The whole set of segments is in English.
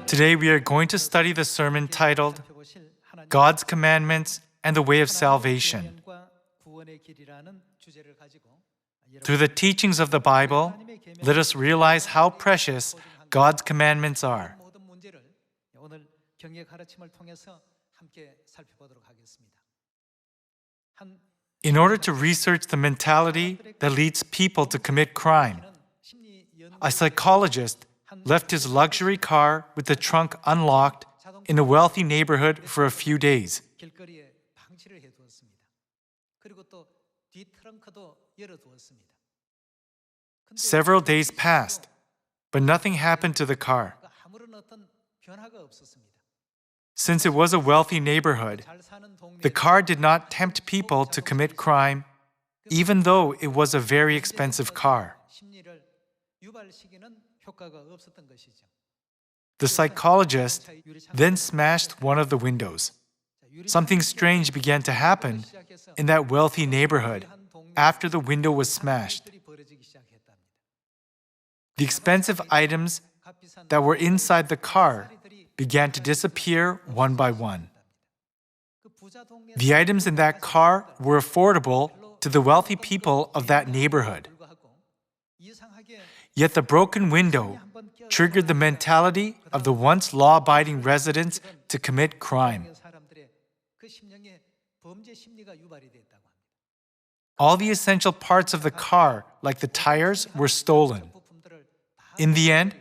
Today we are going to study the sermon titled God's Commandments and the Way of Salvation. Through the teachings of the Bible, let us realize how precious God's commandments are. In order to research the mentality that leads people to commit crime, a psychologist left his luxury car with the trunk unlocked in a wealthy neighborhood for a few days. Several days passed, but nothing happened to the car. Since it was a wealthy neighborhood, the car did not tempt people to commit crime, even though it was a very expensive car. The psychologist then smashed one of the windows. Something strange began to happen in that wealthy neighborhood after the window was smashed. The expensive items that were inside the car began to disappear one by one. The items in that car were affordable to the wealthy people of that neighborhood. Yet the broken window triggered the mentality of the once law-abiding residents to commit crime. All the essential parts of the car, like the tires, were stolen. In the end,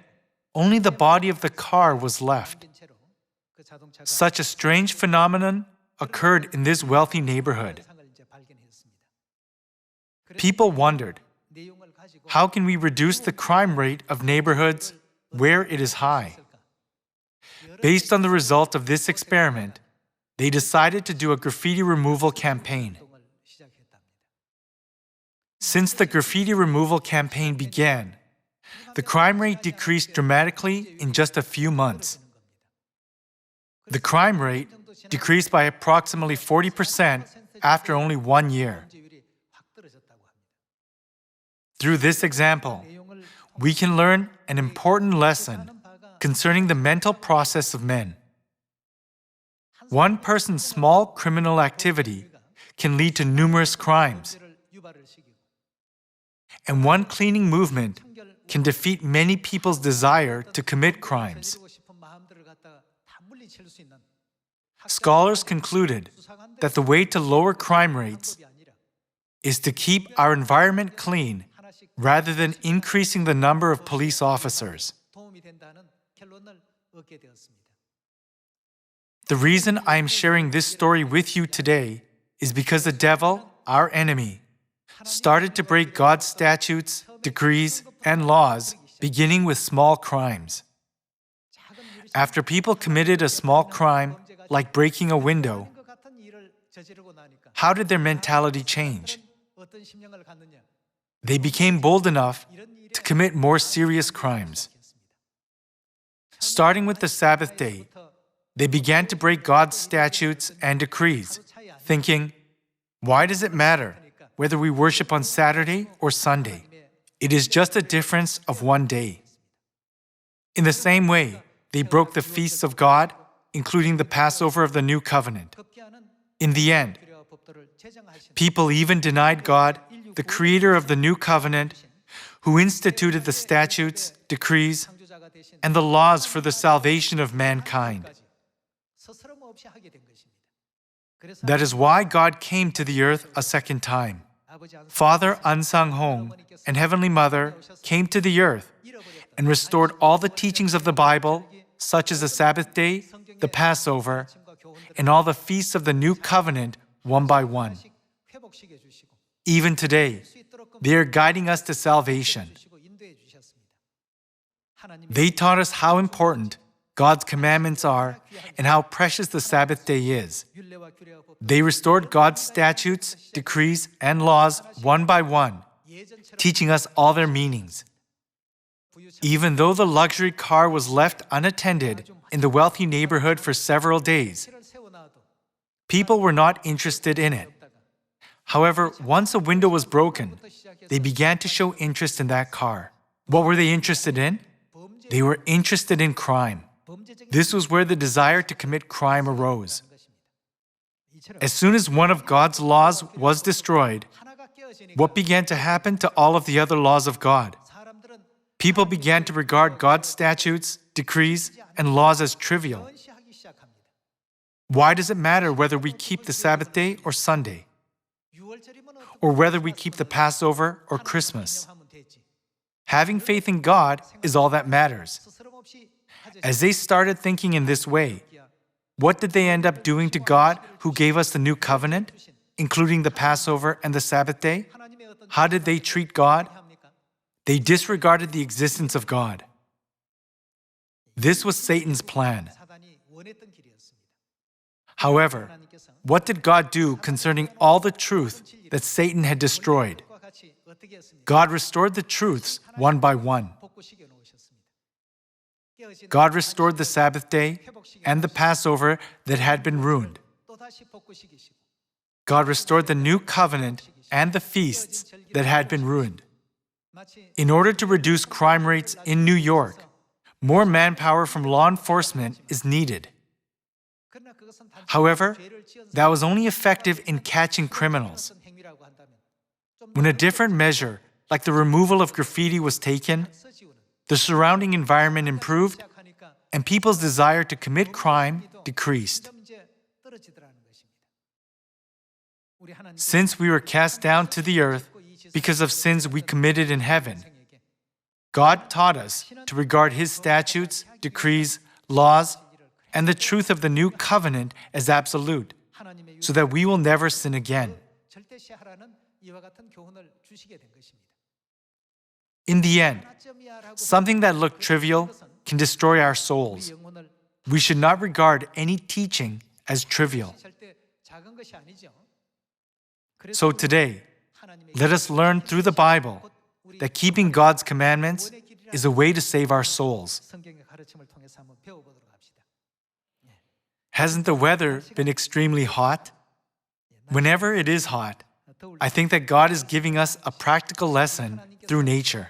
only the body of the car was left. Such a strange phenomenon occurred in this wealthy neighborhood. People wondered, how can we reduce the crime rate of neighborhoods where it is high? Based on the result of this experiment, they decided to do a graffiti removal campaign. Since the graffiti removal campaign began, the crime rate decreased dramatically in just a few months. The crime rate decreased by approximately 40% after only 1 year. Through this example, we can learn an important lesson concerning the mental process of men. One person's small criminal activity can lead to numerous crimes, and one cleaning movement can defeat many people's desire to commit crimes. Scholars concluded that the way to lower crime rates is to keep our environment clean rather than increasing the number of police officers. The reason I am sharing this story with you today is because the devil, our enemy, started to break God's statutes, decrees, and laws, beginning with small crimes. After people committed a small crime, like breaking a window, how did their mentality change? They became bold enough to commit more serious crimes. Starting with the Sabbath day, they began to break God's statutes and decrees, thinking, why does it matter whether we worship on Saturday or Sunday? It is just a difference of 1 day. In the same way, they broke the feasts of God, including the Passover of the New Covenant. In the end, people even denied God, the creator of the New Covenant, who instituted the statutes, decrees, and the laws for the salvation of mankind. That is why God came to the earth a second time. Father Ahnsahnghong and Heavenly Mother came to the earth and restored all the teachings of the Bible, such as the Sabbath day, the Passover, and all the feasts of the New Covenant, one by one. Even today, they are guiding us to salvation. They taught us how important God's commandments are and how precious the Sabbath day is. They restored God's statutes, decrees, and laws one by one, teaching us all their meanings. Even though the luxury car was left unattended in the wealthy neighborhood for several days, people were not interested in it. However, once a window was broken, they began to show interest in that car. What were they interested in? They were interested in crime. This was where the desire to commit crime arose. As soon as one of God's laws was destroyed, what began to happen to all of the other laws of God? People began to regard God's statutes, decrees, and laws as trivial. Why does it matter whether we keep the Sabbath day or Sunday? Or whether we keep the Passover or Christmas? Having faith in God is all that matters. As they started thinking in this way, what did they end up doing to God who gave us the new covenant, including the Passover and the Sabbath day? How did they treat God? They disregarded the existence of God. This was Satan's plan. However, what did God do concerning all the truth that Satan had destroyed? God restored the truths one by one. God restored the Sabbath day and the Passover that had been ruined. God restored the new covenant and the feasts that had been ruined. In order to reduce crime rates in New York, more manpower from law enforcement is needed. However, that was only effective in catching criminals. When a different measure, like the removal of graffiti, was taken, the surrounding environment improved, and people's desire to commit crime decreased. Since we were cast down to the earth because of sins we committed in heaven, God taught us to regard His statutes, decrees, laws, and the truth of the new covenant as absolute, so that we will never sin again. In the end, something that looked trivial can destroy our souls. We should not regard any teaching as trivial. So today, let us learn through the Bible that keeping God's commandments is a way to save our souls. Hasn't the weather been extremely hot? Whenever it is hot, I think that God is giving us a practical lesson through nature.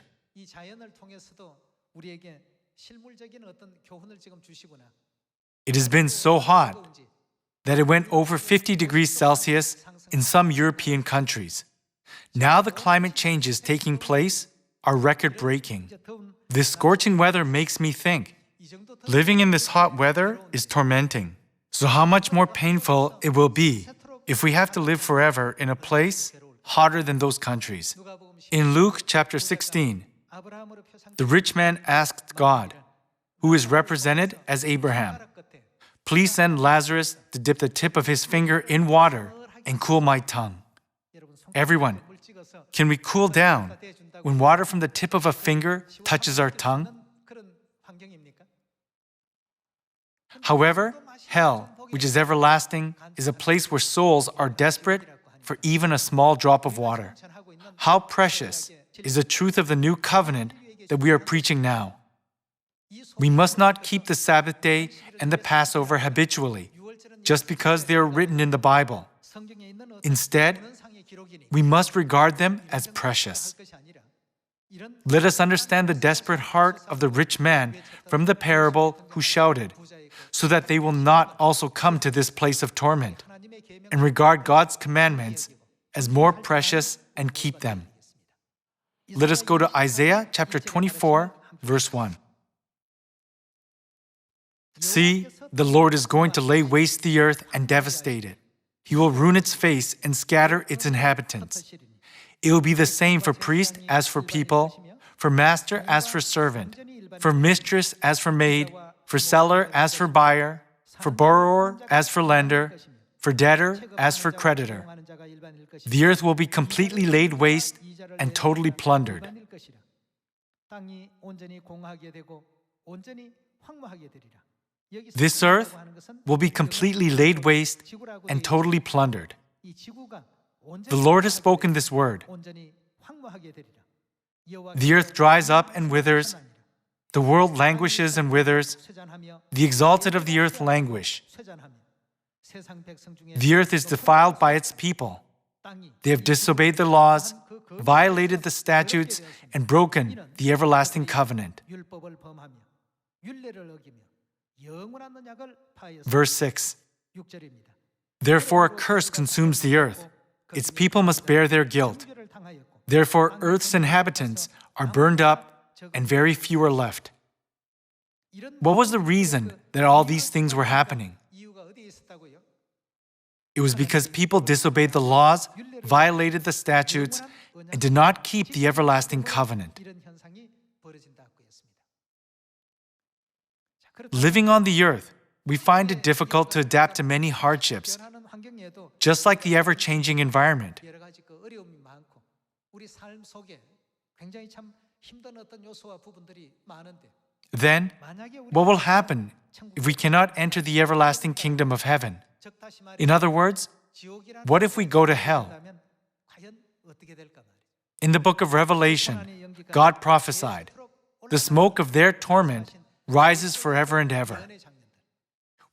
It has been so hot that it went over 50 degrees Celsius in some European countries. Now the climate changes taking place are record-breaking. This scorching weather makes me think, living in this hot weather is tormenting. So how much more painful it will be if we have to live forever in a place hotter than those countries. In Luke chapter 16, the rich man asked God, who is represented as Abraham, "Please send Lazarus to dip the tip of his finger in water and cool my tongue." Everyone, can we cool down when water from the tip of a finger touches our tongue? However, hell, which is everlasting, is a place where souls are desperate for even a small drop of water. How precious is the truth of the new covenant that we are preaching now. We must not keep the Sabbath day and the Passover habitually, just because they are written in the Bible. Instead, we must regard them as precious. Let us understand the desperate heart of the rich man from the parable who shouted, so that they will not also come to this place of torment, and regard God's commandments as more precious and keep them. Let us go to Isaiah chapter 24, verse 1. See, the Lord is going to lay waste the earth and devastate it. He will ruin its face and scatter its inhabitants. It will be the same for priest as for people, for master as for servant, for mistress as for maid, for seller as for buyer, for borrower as for lender, for debtor as for creditor. The earth will be completely laid waste and totally plundered. This earth will be completely laid waste and totally plundered. The Lord has spoken this word. The earth dries up and withers. The world languishes and withers. The exalted of the earth languish. The earth is defiled by its people. They have disobeyed the laws, violated the statutes, and broken the everlasting covenant. Verse 6. Therefore a curse consumes the earth. Its people must bear their guilt. Therefore earth's inhabitants are burned up, and very few are left. What was the reason that all these things were happening? It was because people disobeyed the laws, violated the statutes, and did not keep the everlasting covenant. Living on the earth, we find it difficult to adapt to many hardships, just like the ever-changing environment. Then, what will happen if we cannot enter the everlasting kingdom of heaven? In other words, what if we go to hell? In the book of Revelation, God prophesied, the smoke of their torment rises forever and ever.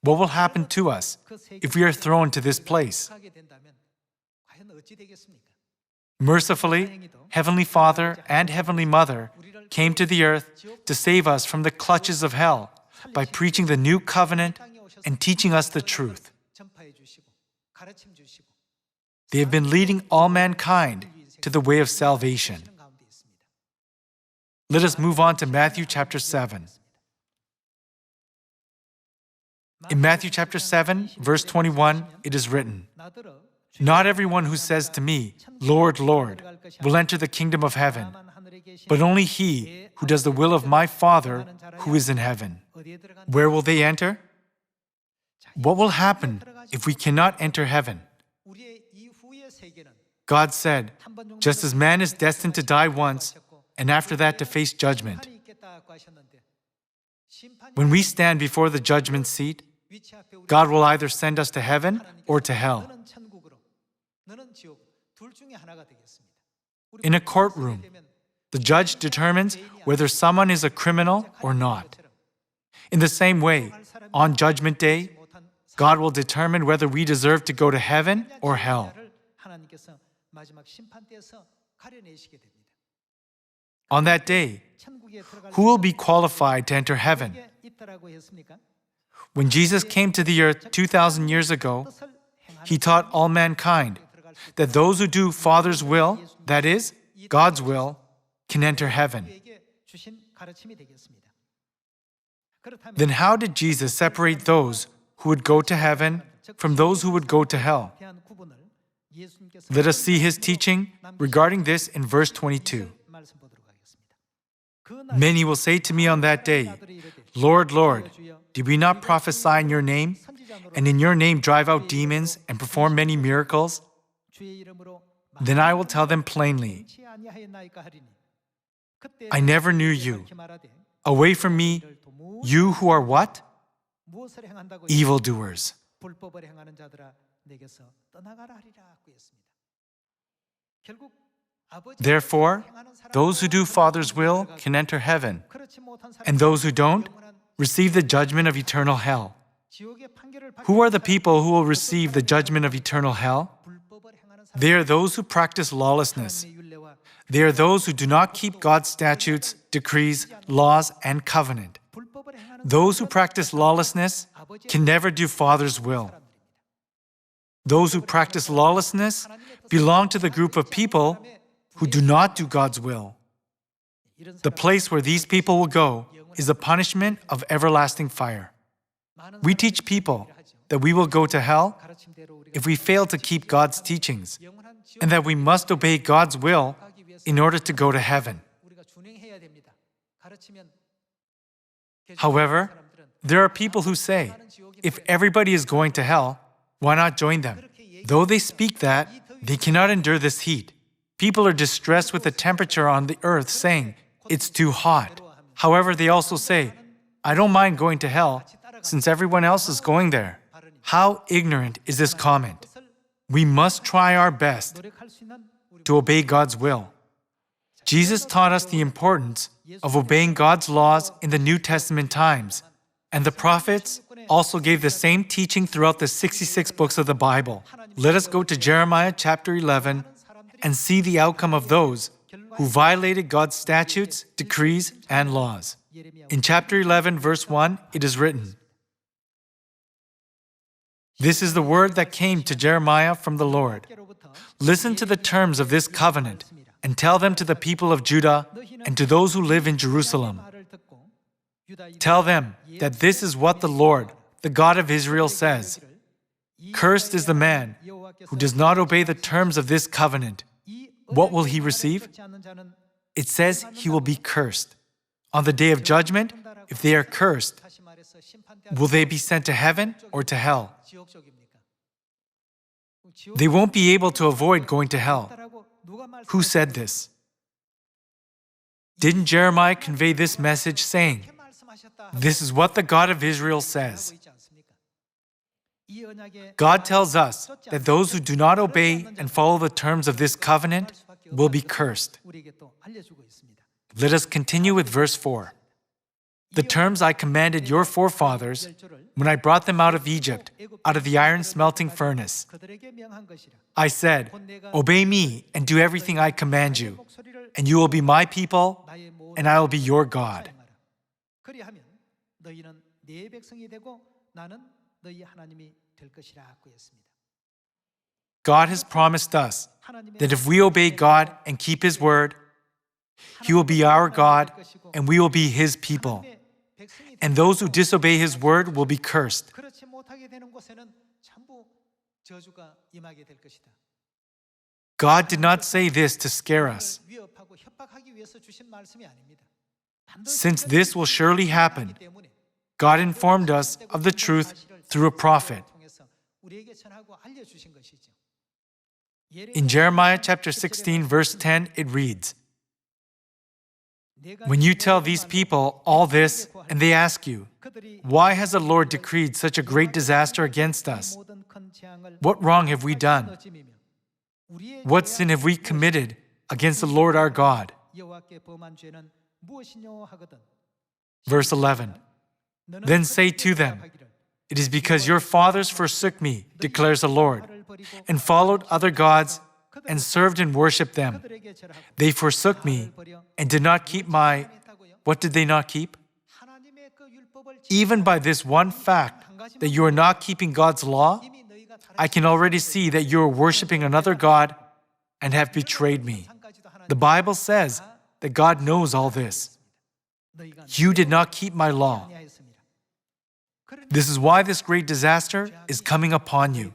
What will happen to us if we are thrown to this place? Mercifully, Heavenly Father and Heavenly Mother came to the earth to save us from the clutches of hell by preaching the new covenant and teaching us the truth. They have been leading all mankind to the way of salvation. Let us move on to Matthew chapter 7. In Matthew chapter 7, verse 21, it is written, "Not everyone who says to me, 'Lord, Lord,' will enter the kingdom of heaven, but only he who does the will of my Father who is in heaven." Where will they enter? What will happen if we cannot enter heaven? God said, just as man is destined to die once, and after that to face judgment. When we stand before the judgment seat, God will either send us to heaven or to hell. In a courtroom, the judge determines whether someone is a criminal or not. In the same way, on Judgment Day, God will determine whether we deserve to go to heaven or hell. On that day, who will be qualified to enter heaven? When Jesus came to the earth 2,000 years ago, He taught all mankind that those who do Father's will, that is, God's will, can enter heaven. Then how did Jesus separate those who would go to heaven from those who would go to hell? Let us see His teaching regarding this in verse 22. "Many will say to me on that day, 'Lord, Lord, did we not prophesy in your name, and in your name drive out demons and perform many miracles?' Then I will tell them plainly, 'I never knew you. Away from me, you who are what? Evildoers.'" Therefore, those who do Father's will can enter heaven, and those who don't receive the judgment of eternal hell. Who are the people who will receive the judgment of eternal hell? They are those who practice lawlessness. They are those who do not keep God's statutes, decrees, laws, and covenant. Those who practice lawlessness can never do Father's will. Those who practice lawlessness belong to the group of people who do not do God's will. The place where these people will go is the punishment of everlasting fire. We teach people that we will go to hell if we fail to keep God's teachings, and that we must obey God's will in order to go to heaven. However, there are people who say, if everybody is going to hell, why not join them? Though they speak that, they cannot endure this heat. People are distressed with the temperature on the earth, saying, it's too hot. However, they also say, I don't mind going to hell, since everyone else is going there. How ignorant is this comment? We must try our best to obey God's will. Jesus taught us the importance of obeying God's laws in the New Testament times, and the prophets also gave the same teaching throughout the 66 books of the Bible. Let us go to Jeremiah chapter 11 and see the outcome of those who violated God's statutes, decrees, and laws. In chapter 11, verse 1, it is written, This is the word that came to Jeremiah from the Lord. Listen to the terms of this covenant and tell them to the people of Judah and to those who live in Jerusalem. Tell them that this is what the Lord, the God of Israel, says. Cursed is the man who does not obey the terms of this covenant. What will he receive? It says he will be cursed. On the day of judgment, if they are cursed, will they be sent to heaven or to hell? They won't be able to avoid going to hell. Who said this? Didn't Jeremiah convey this message saying, "This is what the God of Israel says"? God tells us that those who do not obey and follow the terms of this covenant will be cursed. Let us continue with verse 4. The terms I commanded your forefathers when I brought them out of Egypt, out of the iron smelting furnace. I said, "Obey me and do everything I command you, and you will be my people, and I will be your God." God has promised us that if we obey God and keep His word, He will be our God, and we will be His people. And those who disobey His word will be cursed. God did not say this to scare us. Since this will surely happen, God informed us of the truth through a prophet. In Jeremiah chapter 16, verse 10, it reads, "When you tell these people all this, and they ask you, 'Why has the Lord decreed such a great disaster against us? What wrong have we done? What sin have we committed against the Lord our God?' Verse 11, "Then say to them, 'It is because your fathers forsook me, declares the Lord, and followed other gods and served and worshipped them. They forsook me and did not keep my..." What did they not keep? Even by this one fact that you are not keeping God's law, I can already see that you are worshiping another God and have betrayed me. The Bible says that God knows all this. You did not keep my law. This is why this great disaster is coming upon you.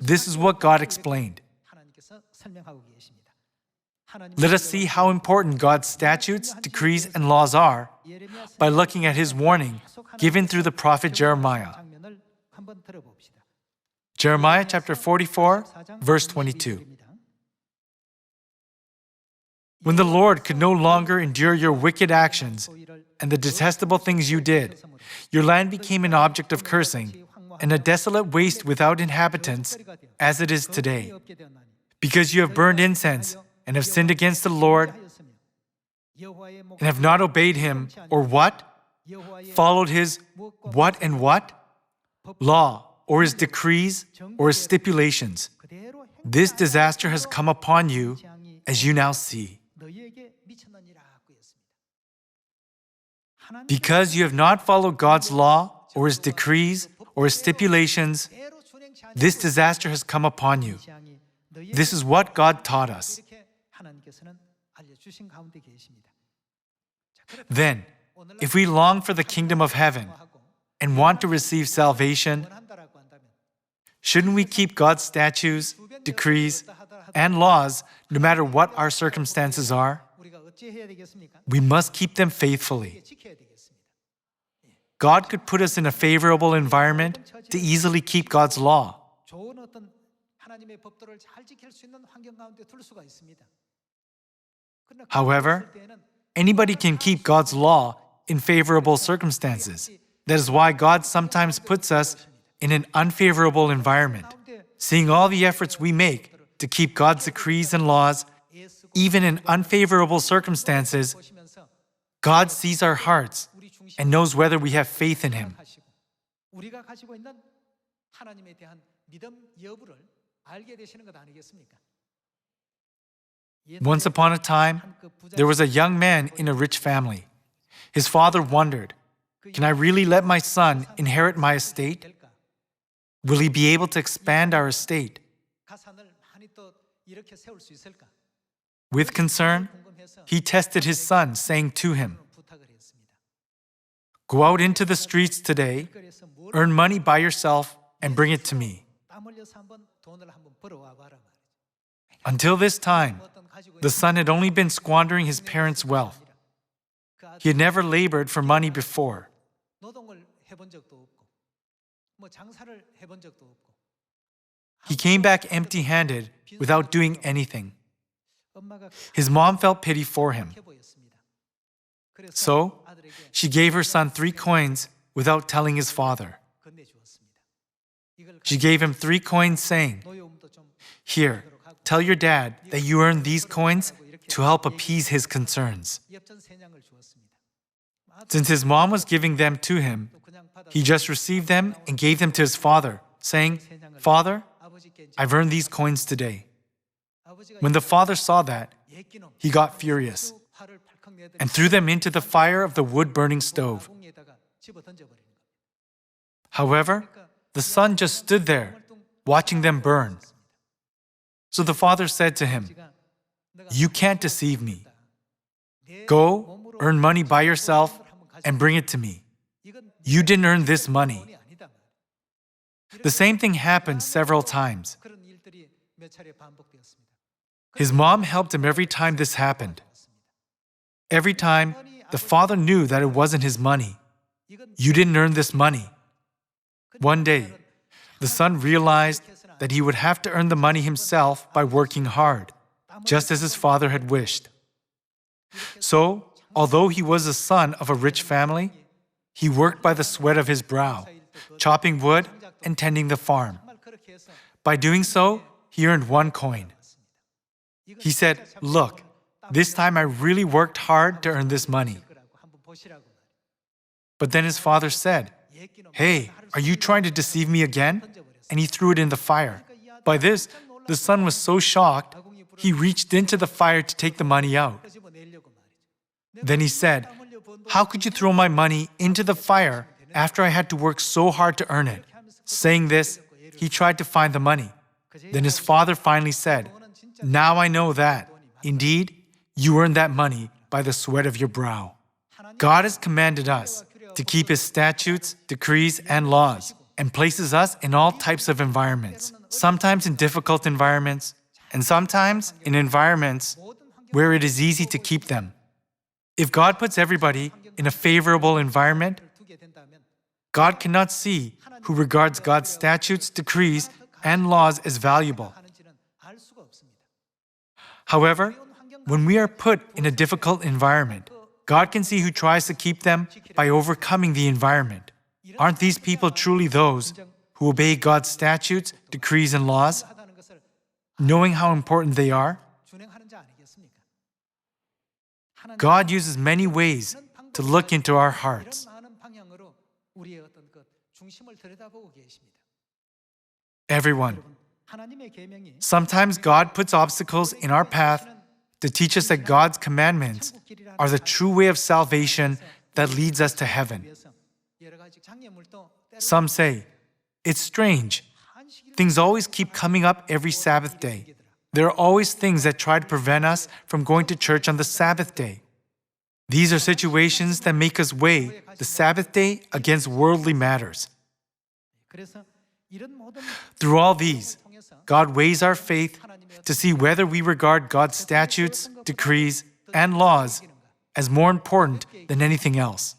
This is what God explained. Let us see how important God's statutes, decrees, and laws are by looking at His warning given through the prophet Jeremiah. Jeremiah chapter 44, verse 22. When the Lord could no longer endure your wicked actions and the detestable things you did, your land became an object of cursing and a desolate waste without inhabitants, as it is today. Because you have burned incense and have sinned against the Lord and have not obeyed Him, or what? Followed His what and what? Law, or His decrees, or His stipulations. This disaster has come upon you, as you now see. Because you have not followed God's law, or His decrees, or His stipulations, this disaster has come upon you. This is what God taught us. Then, if we long for the kingdom of heaven and want to receive salvation, shouldn't we keep God's statutes, decrees, and laws no matter what our circumstances are? We must keep them faithfully. God could put us in a favorable environment to easily keep God's law. However, anybody can keep God's law in favorable circumstances. That is why God sometimes puts us in an unfavorable environment. Seeing all the efforts we make to keep God's decrees and laws, even in unfavorable circumstances, God sees our hearts and knows whether we have faith in Him. Once upon a time, there was a young man in a rich family. His father wondered, "Can I really let my son inherit my estate?" Will he be able to expand our estate? With concern, he tested his son, saying to him, "Go out into the streets today, earn money by yourself, and bring it to me." Until this time, the son had only been squandering his parents' wealth. He had never labored for money before. He came back empty-handed without doing anything. His mom felt pity for him. So, she gave her son 3 coins without telling his father. She gave him 3 coins, saying, "Here, tell your dad that you earned these coins to help appease his concerns." Since his mom was giving them to him, he just received them and gave them to his father, saying, "Father, I've earned these coins today." When the father saw that, he got furious and threw them into the fire of the wood-burning stove. However, the son just stood there, watching them burn. So the father said to him, "You can't deceive me. Go, earn money by yourself, and bring it to me. You didn't earn this money." The same thing happened several times. His mom helped him every time this happened. Every time, the father knew that it wasn't his money. "You didn't earn this money." One day, the son realized that he would have to earn the money himself by working hard, just as his father had wished. So, although he was the son of a rich family, he worked by the sweat of his brow, chopping wood and tending the farm. By doing so, he earned 1 coin. He said, "Look, this time I really worked hard to earn this money." But then his father said, "Hey, are you trying to deceive me again?" And he threw it in the fire. By this, the son was so shocked, he reached into the fire to take the money out. Then he said, "How could you throw my money into the fire after I had to work so hard to earn it?" Saying this, he tried to find the money. Then his father finally said, "Now I know that, indeed, you earned that money by the sweat of your brow." God has commanded us to keep His statutes, decrees, and laws, and places us in all types of environments, sometimes in difficult environments, and sometimes in environments where it is easy to keep them. If God puts everybody in a favorable environment, God cannot see who regards God's statutes, decrees, and laws as valuable. However, when we are put in a difficult environment, God can see who tries to keep them by overcoming the environment. Aren't these people truly those who obey God's statutes, decrees, and laws, knowing how important they are? God uses many ways to look into our hearts. Everyone. Sometimes God puts obstacles in our path to teach us that God's commandments are the true way of salvation that leads us to heaven. Some say, "It's strange. Things always keep coming up every Sabbath day. There are always things that try to prevent us from going to church on the Sabbath day." These are situations that make us weigh the Sabbath day against worldly matters. Through all these, God weighs our faith to see whether we regard God's statutes, decrees, and laws as more important than anything else.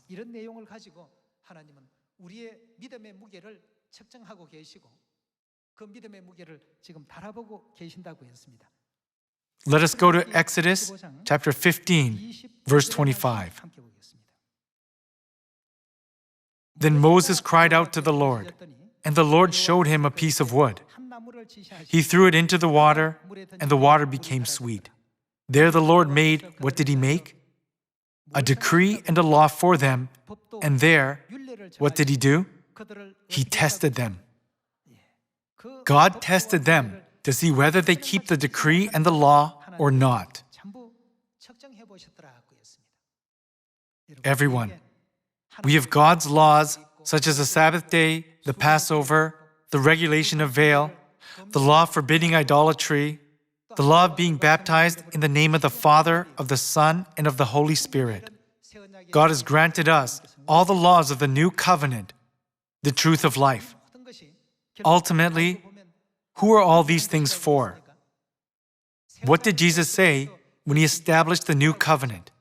Let us go to Exodus chapter 15, verse 25. Then Moses cried out to the Lord, and the Lord showed him a piece of wood. He threw it into the water, and the water became sweet. There the Lord made, what did He make? A decree and a law for them, and there, what did He do? He tested them. God tested them to see whether they keep the decree and the law or not. Everyone, we have God's laws, such as the Sabbath day, the Passover, the regulation of veil, the law forbidding idolatry, the law of being baptized in the name of the Father, of the Son, and of the Holy Spirit. God has granted us all the laws of the new covenant, the truth of life. Ultimately, who are all these things for? What did Jesus say when he established the new covenant?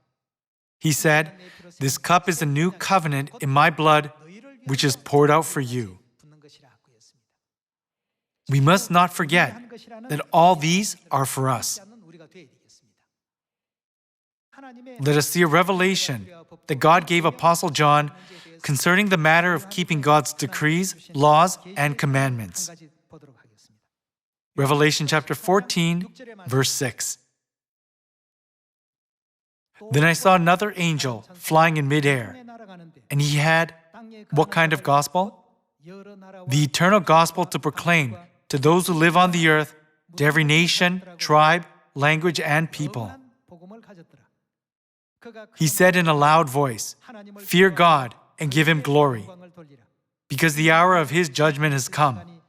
He said, "This cup is the new covenant in my blood, which is poured out for you." We must not forget that all these are for us. Let us see a revelation that God gave Apostle John concerning the matter of keeping God's decrees, laws, and commandments. Revelation chapter 14, verse 6. Then I saw another angel flying in midair, and he had what kind of gospel? The eternal gospel to proclaim to those who live on the earth, to every nation, tribe, language, and people. He said in a loud voice, "Fear God and give Him glory, because the hour of His judgment has come.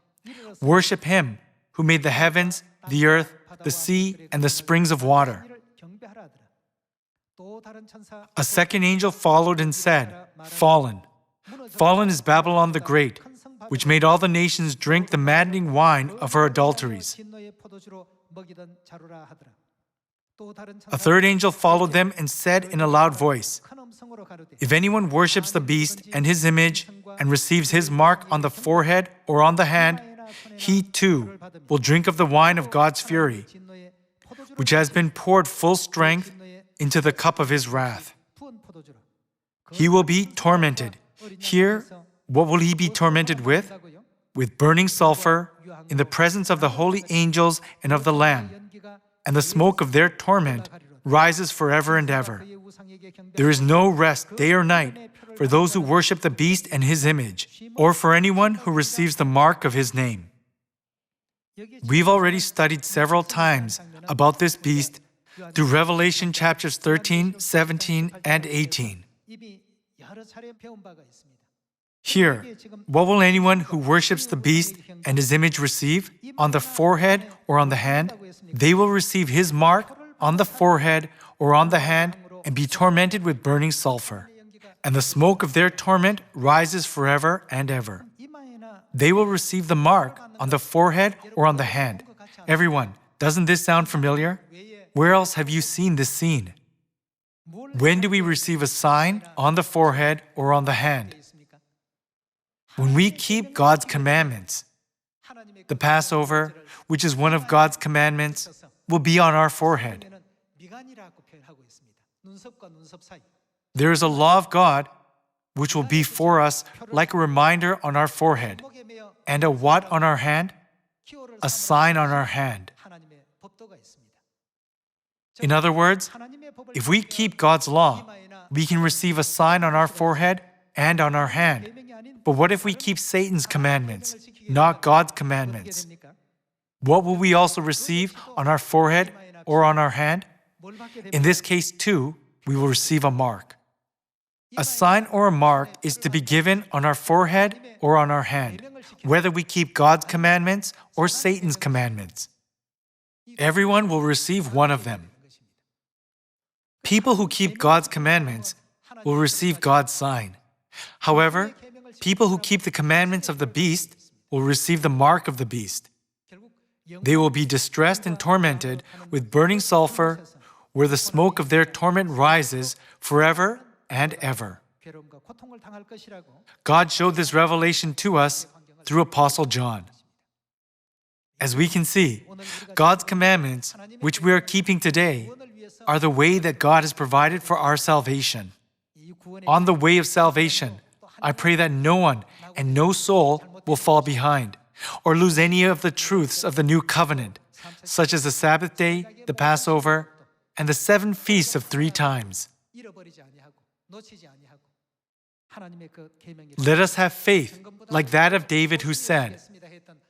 Worship Him who made the heavens, the earth, the sea, and the springs of water." A second angel followed and said, "Fallen. Fallen is Babylon the Great, which made all the nations drink the maddening wine of her adulteries." A third angel followed them and said in a loud voice, "If anyone worships the beast and his image and receives his mark on the forehead or on the hand, he too will drink of the wine of God's fury, which has been poured full strength into the cup of his wrath. He will be tormented." Here, what will he be tormented with? With burning sulfur, in the presence of the holy angels and of the Lamb. And the smoke of their torment rises forever and ever. There is no rest day or night for those who worship the beast and his image, or for anyone who receives the mark of his name. We've already studied several times about this beast through Revelation chapters 13, 17, and 18. Here, what will anyone who worships the beast and his image receive? On the forehead or on the hand? They will receive his mark on the forehead or on the hand and be tormented with burning sulfur. And the smoke of their torment rises forever and ever. They will receive the mark on the forehead or on the hand. Everyone, doesn't this sound familiar? Where else have you seen this scene? When do we receive a sign on the forehead or on the hand? When we keep God's commandments. The Passover, which is one of God's commandments, will be on our forehead. There is a law of God which will be for us like a reminder on our forehead. And a what on our hand? A sign on our hand. In other words, if we keep God's law, we can receive a sign on our forehead and on our hand. But what if we keep Satan's commandments, not God's commandments? What will we also receive on our forehead or on our hand? In this case, too, we will receive a mark. A sign or a mark is to be given on our forehead or on our hand, whether we keep God's commandments or Satan's commandments. Everyone will receive one of them. People who keep God's commandments will receive God's sign. However, people who keep the commandments of the beast will receive the mark of the beast. They will be distressed and tormented with burning sulfur, where the smoke of their torment rises forever and ever. God showed this revelation to us through Apostle John. As we can see, God's commandments, which we are keeping today, are the way that God has provided for our salvation. On the way of salvation, I pray that no one and no soul will fall behind or lose any of the truths of the new covenant, such as the Sabbath day, the Passover, and the 7 feasts of 3 times. Let us have faith like that of David, who said,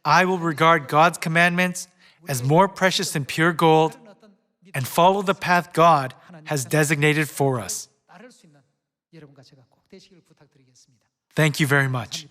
"I will regard God's commandments as more precious than pure gold and follow the path God has designated for us." Thank you very much.